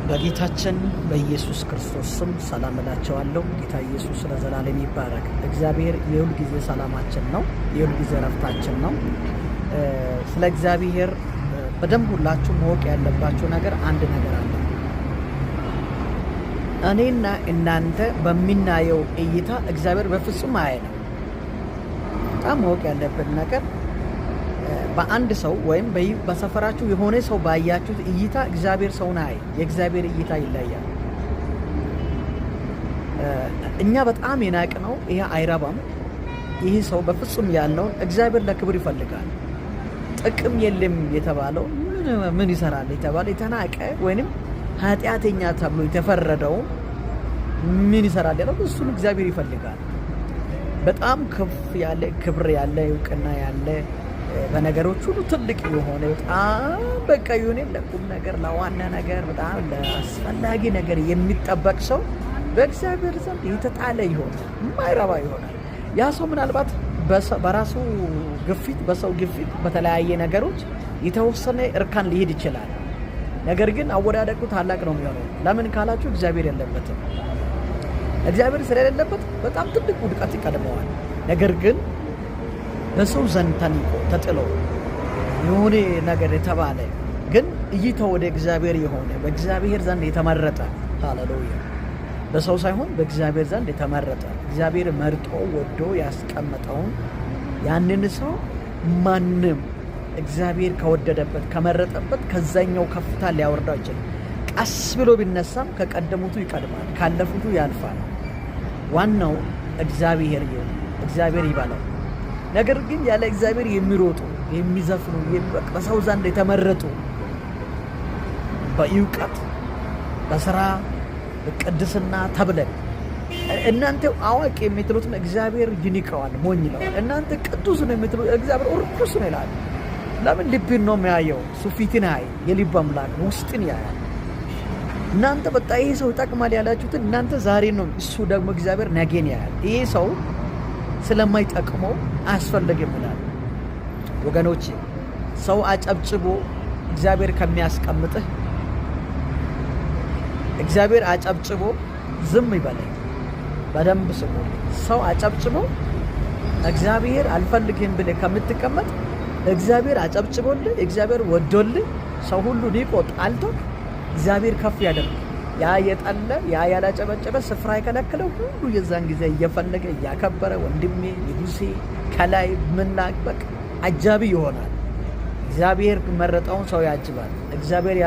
በጌታችን በኢየሱስ ክርስቶስ ስም ሰላም እላቸዋለሁ። ጌታ ኢየሱስ ለዘላለም ይባረክ። እግዚአብሔር የሁል ጊዜ ሰላማችን ነው፣ የሁል ጊዜ ረፍታችን ነው። ስለ እግዚአብሔር በደንብ ሁላችሁ ማወቅ ያለባችሁ ነገር አንድ ነገር አለ። እኔና እናንተ በሚናየው እይታ እግዚአብሔር በፍጹም አያየንም። በጣም ማወቅ ያለብን ነገር በአንድ ሰው ወይም በሰፈራችሁ የሆነ ሰው ባያችሁት እይታ እግዚአብሔር ሰውን አይ የእግዚአብሔር እይታ ይለያል። እኛ በጣም የናቅነው ይሄ አይረባም፣ ይህ ሰው በፍጹም ያለውን እግዚአብሔር ለክብር ይፈልጋል። ጥቅም የለም የተባለው ምን ይሰራል የተባለ የተናቀ ወይንም ኃጢአተኛ ተብሎ የተፈረደው ምን ይሰራል ያለው እሱን እግዚአብሔር ይፈልጋል። በጣም ከፍ ያለ ክብር ያለ እውቅና ያለ በነገሮች ሁሉ ትልቅ የሆነ በጣም በቃ የሆነ ለቁም ነገር ለዋና ነገር በጣም ለአስፈላጊ ነገር የሚጠበቅ ሰው በእግዚአብሔር ዘንድ የተጣለ ይሆናል፣ የማይረባ ይሆናል። ያ ሰው ምናልባት በራሱ ግፊት፣ በሰው ግፊት፣ በተለያየ ነገሮች የተወሰነ እርካን ሊሄድ ይችላል። ነገር ግን አወዳደቁ ታላቅ ነው የሚሆነው። ለምን ካላችሁ እግዚአብሔር የለበትም። እግዚአብሔር ስለሌለበት በጣም ትልቅ ውድቀት ይቀድመዋል። ነገር ግን በሰው ዘንድ ተንቆ ተጥሎ የሆነ ነገር የተባለ ግን እይታው ወደ እግዚአብሔር የሆነ በእግዚአብሔር ዘንድ የተመረጠ ሃሌሉያ፣ በሰው ሳይሆን በእግዚአብሔር ዘንድ የተመረጠ እግዚአብሔር መርጦ ወዶ ያስቀመጠውን ያንን ሰው ማንም እግዚአብሔር ከወደደበት ከመረጠበት ከዛኛው ከፍታ ሊያወርደው አይችልም። ቀስ ብሎ ቢነሳም ከቀደሙቱ ይቀድማል፣ ካለፉቱ ያልፋል። ዋናው እግዚአብሔር ይሁን፣ እግዚአብሔር ይባላል። ነገር ግን ያለ እግዚአብሔር የሚሮጡ የሚዘፍኑ በሰው ዘንድ የተመረጡ በእውቀት በስራ በቅድስና ተብለን እናንተ አዋቂ የምትሉትን እግዚአብሔር ይንቀዋል፣ ሞኝ ነው። እናንተ ቅዱስ ነው የምትሉት እግዚአብሔር ርኩስ ነው ይላል። ለምን? ልብን ነው የሚያየው። እሱ ፊትን ያይ፣ የልብ አምላክ ውስጥን ያያል። እናንተ በቃ ይሄ ሰው ይጠቅማል ያላችሁትን እናንተ ዛሬ ነው፣ እሱ ደግሞ እግዚአብሔር ነገን ያያል። ይሄ ሰው ስለማይጠቅመው አያስፈልግም ይላል። ወገኖች ሰው አጨብጭቦ እግዚአብሔር ከሚያስቀምጥህ እግዚአብሔር አጨብጭቦ ዝም ይበላል። በደንብ ስሙ። ሰው አጨብጭቦ እግዚአብሔር አልፈልግም ብለህ ከምትቀመጥ እግዚአብሔር አጨብጭቦልህ እግዚአብሔር ወዶልህ ሰው ሁሉ ኒቆ ጣልቶ እግዚአብሔር ከፍ ያደርግ። ያ የጠለ ያ ያላጨበጨበ ስፍራ የከለከለው ሁሉ የዛን ጊዜ እየፈለገ እያከበረ ወንድሜ ንጉሴ ከላይ ምናቅበቅ አጃቢ ይሆናል። እግዚአብሔር መረጠውን ሰው ያጅባል። እግዚአብሔር